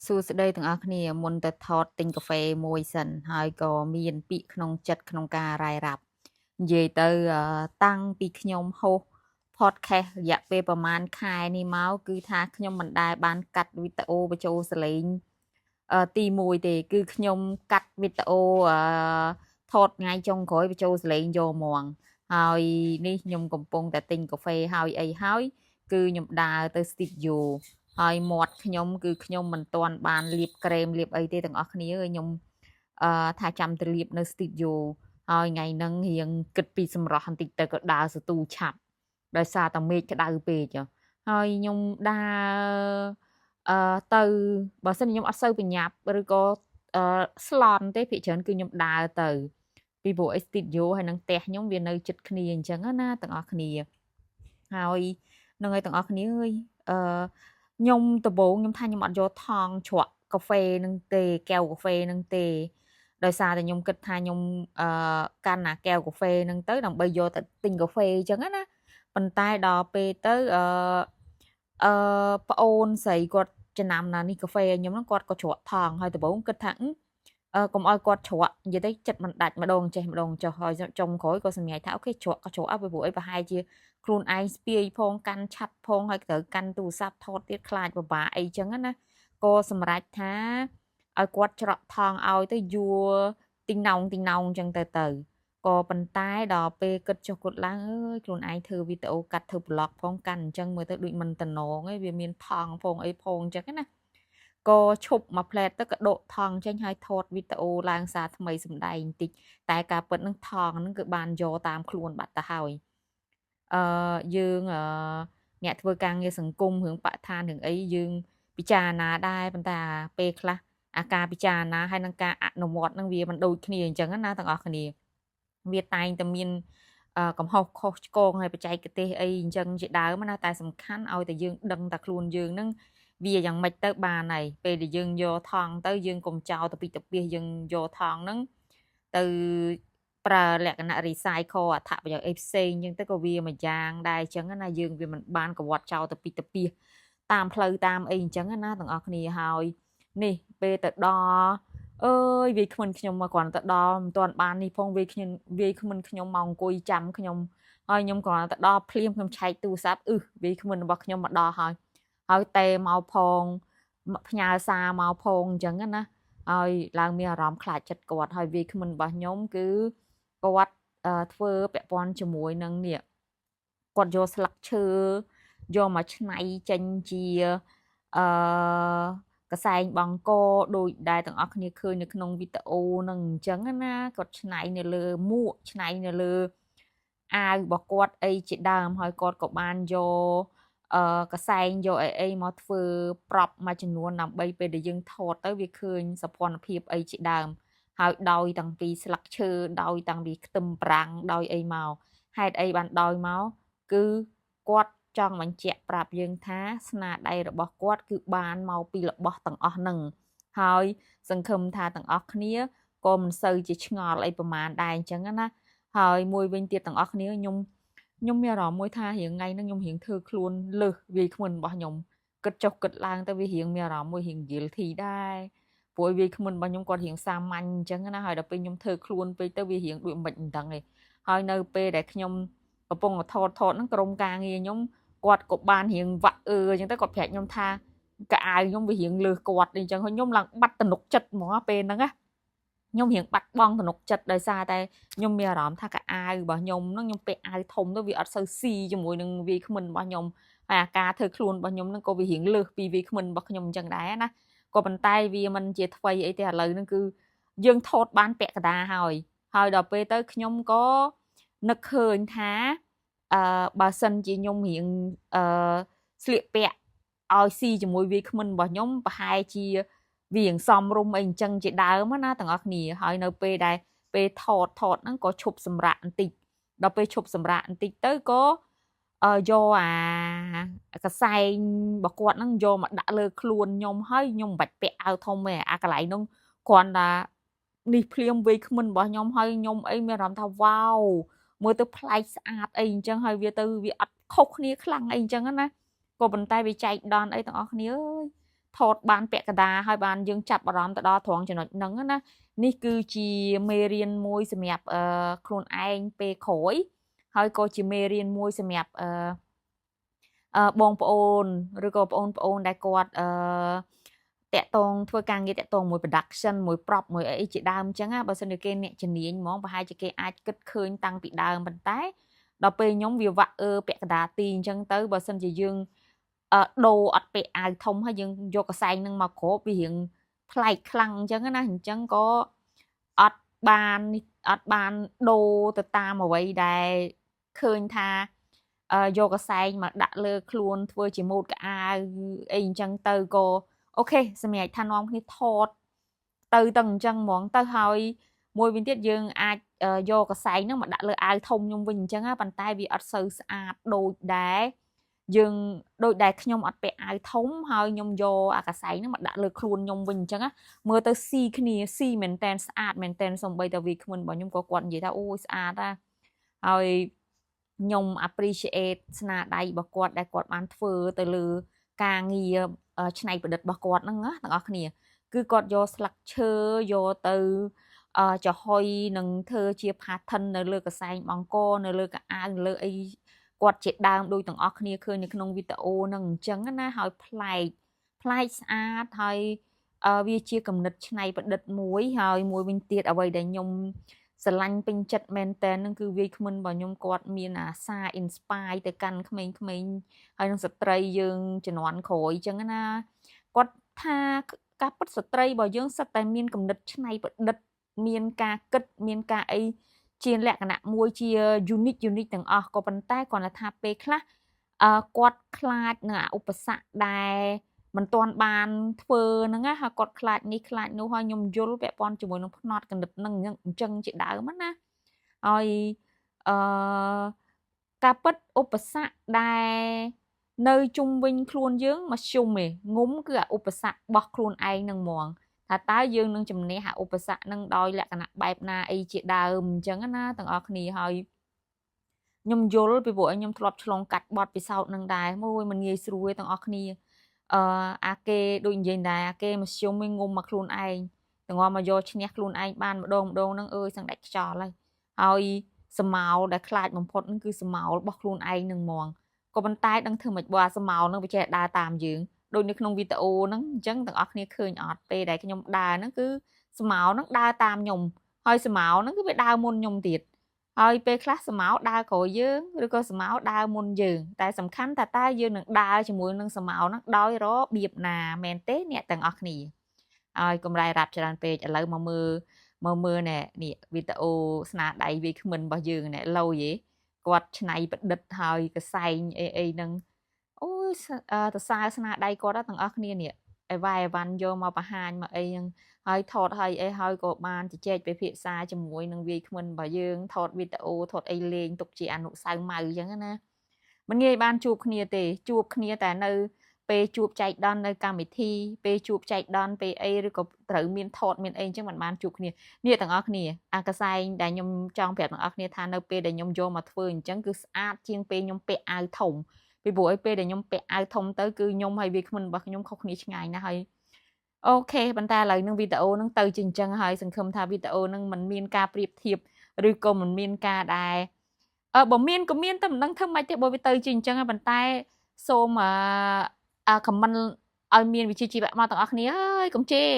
សួស្តីទាំងអស់គ្នាមុនទៅថតទិញកាហ្វេមួយសិនហើយក៏មានពាក្យក្នុងចិត្តក្នុងការរាយរាប់និយាយទៅតាំងពីខ្ញុំហូស podcast រយៈពេលប្រហែលខែនេះមកគឺថាខ្ញុំមិនដែលបានកាត់វីដេអូបញ្ចូលសលេងទី1ទេគឺខ្ញុំកាត់វីដេអូថតថ្ងៃចុងក្រោយបញ្ចូលសលេងយកហ្មងហើយនេះខ្ញុំកំពុងតែទិញកាហ្វេហើយអីហើយគឺខ្ញុំដើរទៅ studio ហើយមាត់ខ្ញុំគឺខ្ញុំមិនទាន់បានលាបក្រែមលាបអីទេទាំងអស់គ្នាខ្ញុំថាចាំទៅលាបនៅ studio ហើយថ្ងៃហ្នឹងរៀងគិតពីសម្រស់បន្តិចទៅក៏ដើរសទូឆាប់ដោយសារតែមេឃក្តៅពេកហើយខ្ញុំដើរទៅបើសិនខ្ញុំអត់សូវបញ្ញាប់ឬក៏ស្លន់ទេភាគច្រើនគឺខ្ញុំដើរទៅពីព្រោះ studio ហើយនឹងផ្ទះខ្ញុំវានៅជិតគ្នាអញ្ចឹងណាទាំងអស់គ្នាហើយនឹងឲ្យទាំងអស់គ្នាអើយខ្ញុំដំបូងខ្ញុំថាខ្ញុំអត់យកថង់ជ្រក់កាហ្វេនឹងទេកែវកាហ្វេនឹងទេដោយសារតែខ្ញុំគិតថាខ្ញុំកាន់ណាកែវកាហ្វេនឹងទៅដើម្បីយកទៅទិញកាហ្វេអញ្ចឹងណាប៉ុន្តែដល់ពេលទៅប្អូនស្រីគាត់ចំណាំណានេះកាហ្វេឲ្យខ្ញុំហ្នឹងគាត់ក៏ជ្រក់ថង់ហើយដំបូងគិតថាកុំឲ្យគាត់ជ្រក់និយាយទៅចិត្តមិនដាច់ម្ដងចេះម្ដងចុះហើយចុងក្រោយក៏សម្រេចថាអូខេជ្រក់ក៏ជ្រក់ពីព្រោះអីប្រហែលជាខ្លួនឯងស្ពាយផងកាន់ឆាត់ផងហើយត្រូវកាន់ទូរស័ព្ទថតទៀតខ្លាចពិបាកអីចឹងណាក៏សម្រេចថាឲ្យគាត់ច្រកថងឲ្យទៅយួរទីងណោងចឹងទៅក៏ប៉ុន្តែដល់ពេលគិតចុះគិតឡើងអើយខ្លួនឯងធ្វើវីដេអូកាត់ធ្វើប្លុកផងកាន់អញ្ចឹងមើលទៅដូចមិនតំណងឯងវាមានថងផងអីផងអញ្ចឹងណាក៏ឈប់មួយផ្លែតទៅក៏ដកថងចេញហើយថតវីដេអូឡើងសារថ្មីសម្ដែងបន្តិចតែការពិតនឹងថងហ្នឹងគឺបានយកតាមខ្លួនបាត់ទៅហើយយើងអ្នកធ្វើការងារសង្គមរឿងបរិស្ថានរឿងអីយើងពិចារណាដែរប៉ុន្តែពេលខ្លះអាការពិចារណាហើយនឹងការអនុវត្តនឹងវាមិនដូចគ្នាអញ្ចឹងណាទាំងអស់គ្នាវាតែងតែមានកំហុសខុសឆ្គងហើយបច្ចេកទេសអីអញ្ចឹងជាដើមណាតែសំខាន់ឲ្យតែយើងដឹងតែខ្លួនយើងនឹងវាយ៉ាងម៉េចទៅបានហើយពេលដែលយើងយកថង់ទៅយើងកុំចោលទៅពីទៅពីយើងយកថង់ហ្នឹងទៅប្រើលក្ខណៈ recycle អត្ថប្រយោជន៍អីផ្សេងអញ្ចឹងទៅក៏វាមួយយ៉ាងដែរអញ្ចឹងណាយើងវាមិនបានកវត្តចោលទៅពីទៅពីតាមផ្លូវតាមអីអញ្ចឹងណាទាំងអស់គ្នាហើយនេះពេលទៅដល់អើយវាគ្មិនខ្ញុំមកគ្រាន់តែដល់មិនទាន់បាននេះផងវាគ្មិនខ្ញុំមកអង្គុយចាំខ្ញុំហើយខ្ញុំគ្រាន់តែដល់ភ្លាមខ្ញុំឆែកទូរស័ព្ទវាគ្មិនរបស់ខ្ញុំមកដល់ហើយតែមកផងផ្ញើសារមកផងអញ្ចឹងណាហើយឡើងមានអារម្មណ៍ខ្លាចចិត្តគាត់ហើយវាគ្មិនរបស់ខ្ញុំគឺគាត់ធ្វើពាក់ព័ន្ធជាមួយនឹងនេះគាត់យកស្លឹកឈើយកមកឆ្នៃចេញជាអឺកសែងបង្គោលដូចដែលទាំងអស់គ្នាឃើញនៅក្នុងវីដេអូហ្នឹងអញ្ចឹងណាគាត់ឆ្នៃនៅលើមួកឆ្នៃនៅលើអាវរបស់គាត់អីជាដើមហើយគាត់ក៏បានយកកសែងយកអីមកធ្វើប្រប់មួយចំនួនដើម្បីពេលដែលយើងថតទៅវាឃើញសភនភាពអីជាដើមហើយដោយតាំងពីស្លឹកឈើដោយតាំងពីខ្ទឹមប្រាំងដោយអីមកហេតុអីបានដោយមកគឺគាត់ចង់បញ្ជាក់ប្រាប់យើងថាស្នាដៃរបស់គាត់គឺបានមកពីរបស់ទាំងអស់ហ្នឹងហើយសង្ឃឹមថាទាំងអស់គ្នាក៏មិនសូវជាឆ្ងល់អីប្រមាណដែរអញ្ចឹងណាហើយមួយវិញទៀតទាំងអស់គ្នាខ្ញុំមានអារម្មណ៍មួយថារៀងថ្ងៃហ្នឹងខ្ញុំរៀងធ្វើខ្លួនលើសវាយគ្មិនរបស់ខ្ញុំគិតចុះគិតឡើងទៅវារៀងមានអារម្មណ៍មួយរៀង guilty ដែរព្រោះវាយគ្មិនរបស់ខ្ញុំគាត់រៀងសាមញ្ញអញ្ចឹងណាហើយដល់ពេលខ្ញុំធ្វើខ្លួនពេកទៅវារៀងដូចមិនដឹងទេហើយនៅពេលដែលខ្ញុំកំពុងថតហ្នឹងក្រុមការងារខ្ញុំគាត់ក៏បានរៀងវាក់អញ្ចឹងទៅគាត់ប្រាប់ខ្ញុំថាកៅអៅខ្ញុំវារៀងលើសគាត់អញ្ចឹងហើយខ្ញុំឡើងបាត់ទំនុកចិត្តហ្មងពេលហ្នឹងណាខ្ញុំរៀងបាត់បង់ទំនុកចិត្តដោយសារតែខ្ញុំមានអារម្មណ៍ថាកៅអៅរបស់ខ្ញុំហ្នឹងខ្ញុំពាក់អាវធំទៅវាអត់សូវស៊ីជាមួយនឹងវាយគ្មិនរបស់ខ្ញុំហើយអាការធ្វើខ្លួនរបស់ខ្ញុំហ្នឹងក៏វារៀងលើសពីវាយគ្មិនរបស់ខ្ញុំអញ្ចឹងដែរណាក៏ប៉ុន្តែវាមិនជាថ្មីអីទេឥឡូវហ្នឹងគឺយើងថតបានពាក់កណ្ដាលហើយដល់ពេលទៅខ្ញុំក៏នឹកឃើញថាបើសិនជាខ្ញុំរៀងស្លៀកពាក់ឲ្យស៊ីជាមួយវាគ្មិនរបស់ខ្ញុំប្រហែលជាវារៀងសមរម្យអីអញ្ចឹងជាដើមណាទាំងអស់គ្នាហើយនៅពេលដែលពេលថតហ្នឹងក៏ឈប់សម្រាកបន្តិចដល់ពេលឈប់សម្រាកបន្តិចទៅក៏យកអាកសែងរបស់គាត់ហ្នឹងយកមកដាក់លើខ្លួនខ្ញុំហើយខ្ញុំមិនបាច់ពាក់អាវធំទេអាកន្លែងហ្នឹងគ្រាន់តែនេះភ្លាមវ័យគ្មិនរបស់ខ្ញុំហើយខ្ញុំអីមានអារម្មណ៍ថាវ៉ាវមើលទៅប្លែកស្អាតអីអញ្ចឹងហើយវាទៅវាអត់ខុសគ្នាខ្លាំងអីអញ្ចឹងណាក៏ប៉ុន្តែវាចែកដនអីទាំងអស់គ្នាអើយ ថតបានពាក់កណ្ដាលហើយបានយើងចាប់អារម្មណ៍ទៅដល់ត្រង់ចំណុចហ្នឹងណានេះគឺជាមេរៀនមួយសម្រាប់ខ្លួនឯងពេលក្រោយហើយក៏ជាមេរៀនមួយសម្រាប់បងប្អូនឬក៏បងប្អូនដែលគាត់តាក់ទងធ្វើការងារតាក់ទងមួយ production មួយ prop មួយអីជាដើមអញ្ចឹងណាបើសិនជាគេអ្នកជំនាញហ្មងប្រហែលជាគេអាចគិតឃើញតាំងពីដើមប៉ុន្តែដល់ពេលខ្ញុំវាវាក់ពាក់កណ្ដាលទីអញ្ចឹងទៅបើសិនជាយើងដូរអត់ពាក់អាវធំហើយយើងយកកសែងនឹងមកគ្របវារៀងប្លែកខ្លាំងអញ្ចឹងណាអញ្ចឹងក៏អត់បានដូរទៅតាមអ្វីដែលឃើញថាយកកសែងមកដាក់លើខ្លួនធ្វើជាម៉ូតកអាវអីអញ្ចឹងទៅក៏អូខេសម្រាប់ថានាំគ្នាថតទៅអញ្ចឹងហ្មងទៅហើយមួយវិញទៀតយើងអាចយកកសែងហ្នឹងមកដាក់លើអាវធំខ្ញុំវិញអញ្ចឹងណាប៉ុន្តែវាអត់សូវស្អាតដូចដែរយើងដូចដែលខ្ញុំអត់ពាក់អាវធំហើយខ្ញុំយកអាកសែងហ្នឹងមកដាក់លើខ្លួនខ្ញុំវិញអញ្ចឹងណាមើលទៅស៊ីគ្នាស៊ីមែនតែនស្អាតមែនតែនសំបីតាវាគ្មិនរបស់ខ្ញុំក៏គាត់និយាយថាអូយស្អាតណាហើយខ្ញុំ appreciate ស្នាដៃរបស់គាត់ដែលគាត់បានធ្វើទៅលើការងារច្នៃប្រឌិតរបស់គាត់ហ្នឹងណាទាំងអស់គ្នាគឺគាត់យកស្លឹកឈើយកទៅចំហុយនឹងធ្វើជា pattern នៅលើកសែងបង្គោលនៅលើកអាវលើអីគាត់ជាដើមដូចទាំងអស់គ្នាឃើញនៅក្នុងវីដេអូហ្នឹងអញ្ចឹងណាហើយប្លែកស្អាតហើយវាជាគំនិតច្នៃប្រឌិតមួយហើយមួយវិញទៀតអ្វីដែលខ្ញុំស្រឡាញ់ពេញចិត្តមែនតើនឹងគឺវាយក្មិនរបស់ខ្ញុំគាត់មានអាសា inspire ទៅកាន់ក្មេងៗហើយនឹងស្ត្រីយើងជំនាន់ក្រោយអញ្ចឹងណាគាត់ថាការពិតស្ត្រីរបស់យើងសិតតែមានគំនិតច្នៃប្រឌិតមានការគិតមានការអីជាលក្ខណៈមួយជា unique ទាំងអស់ក៏ប៉ុន្តែគាត់ថាពេលខ្លះគាត់ខ្លាចនៅឧបសគ្គដែលមិនទាន់បានធ្វើហ្នឹងណាហើយគាត់ខ្លាចនេះខ្លាចនោះហើយខ្ញុំយល់ពាក់ព័ន្ធជាមួយនឹងផ្នត់គណិតហ្នឹងអញ្ចឹងជាដើមណាហើយការពិតឧបសគ្គដែលនៅជុំវិញខ្លួនយើងមកជុំឯងុំគឺឧបសគ្គរបស់ខ្លួនឯងហ្នឹងហ្មងថាតើយើងនឹងជំនះឧបសគ្គហ្នឹងដោយលក្ខណៈបែបណាអីជាដើមអញ្ចឹងណាទាំងអស់គ្នាហើយខ្ញុំយល់ពីព្រោះខ្ញុំធ្លាប់ឆ្លងកាត់បទពិសោធន៍នឹងដែរមួយមិនងាយស្រួលទាំងអស់គ្នាអាគេដូចនិយាយដែរអាគេមធ្យមវិញងុំមកខ្លួនឯងទាំងមកយកឈ្នះខ្លួនឯងបានម្ដងហ្នឹងអើយសឹងដាច់ខ្យល់ហើយសមោលដែលខ្លាចបំផុតហ្នឹងគឺសមោលរបស់ខ្លួនឯងនឹងហ្មងក៏ប៉ុន្តែដឹងធ្វើមិនបើអាសមោលហ្នឹងវាចេះដើរតាមយើងដូចនៅក្នុងវីដេអូហ្នឹងអញ្ចឹងទាំងអស់គ្នាឃើញអត់ពេលដែលខ្ញុំដើរហ្នឹងគឺសមោលហ្នឹងដើរតាមខ្ញុំហើយសមោលហ្នឹងគឺវាដើរមុនខ្ញុំទៀតហើយពេលខ្លះសមោលដើរក្រោយយើងឬក៏សមោលដើរមុនយើងតែសំខាន់ថាតើយើងនឹងដើរជាមួយនឹងសមោលហ្នឹងដោយរបៀបណាមែនទេអ្នកទាំងអស់គ្នាហើយកុំរាយរាប់ច្រើនពេកឥឡូវមកមើលនេះវីដេអូស្នាដៃវាគ្មិនរបស់យើងនេះឡូយគាត់ច្នៃប្រឌិតហើយកសែងអីហ្នឹងអូយតសើស្នាដៃគាត់ទាំងអស់គ្នានេះអីវ៉ៃអីវ៉ាន់យកមកបង្ហាញមកអីហ្នឹងហើយថតហើយអីហើយក៏បានជជែកពិភាក្សាជាមួយនឹងវាយគ្មិនរបស់យើងថតវីដេអូថតអីលេងទុកជាអនុស្សាវរីយ៍អញ្ចឹងណាមិនងាយបានជួបគ្នាទេជួបគ្នាតែនៅពេលជួបចែកដន្យនៅកម្មវិធីពេលជួបចែកដន្យពេលអីឬក៏ត្រូវមានថតមានអីអញ្ចឹងមិនបានជួបគ្នានេះទាំងអស់គ្នាអាកសែងដែលខ្ញុំចង់ប្រាប់ទាំងអស់គ្នាថានៅពេលដែលខ្ញុំយកមកធ្វើអញ្ចឹងគឺស្អាតជាងពេលខ្ញុំពាក់អាវធំពីព្រោះឲ្យពេលដែលខ្ញុំពាក់អាវធំទៅគឺខ្ញុំហើយវាគ្មិនរបស់ខ្ញុំខុសគ្នាឆ្ងាយណាស់ហើយអូខេប៉ុន្តែឥឡូវនឹងវីដេអូហ្នឹងទៅជាអញ្ចឹងហើយសង្ឃឹមថាវីដេអូហ្នឹងមិនមានការប្រៀបធៀបឬក៏មិនមានការដែលបើមានក៏មានតែមិនដឹងធ្វើម៉េចទេបើវាទៅជាអញ្ចឹងហើយប៉ុន្តែសូមខមមិនឲ្យមានវិជ្ជាជីវៈមកទាំងអស់គ្នាអើយកុំជេរ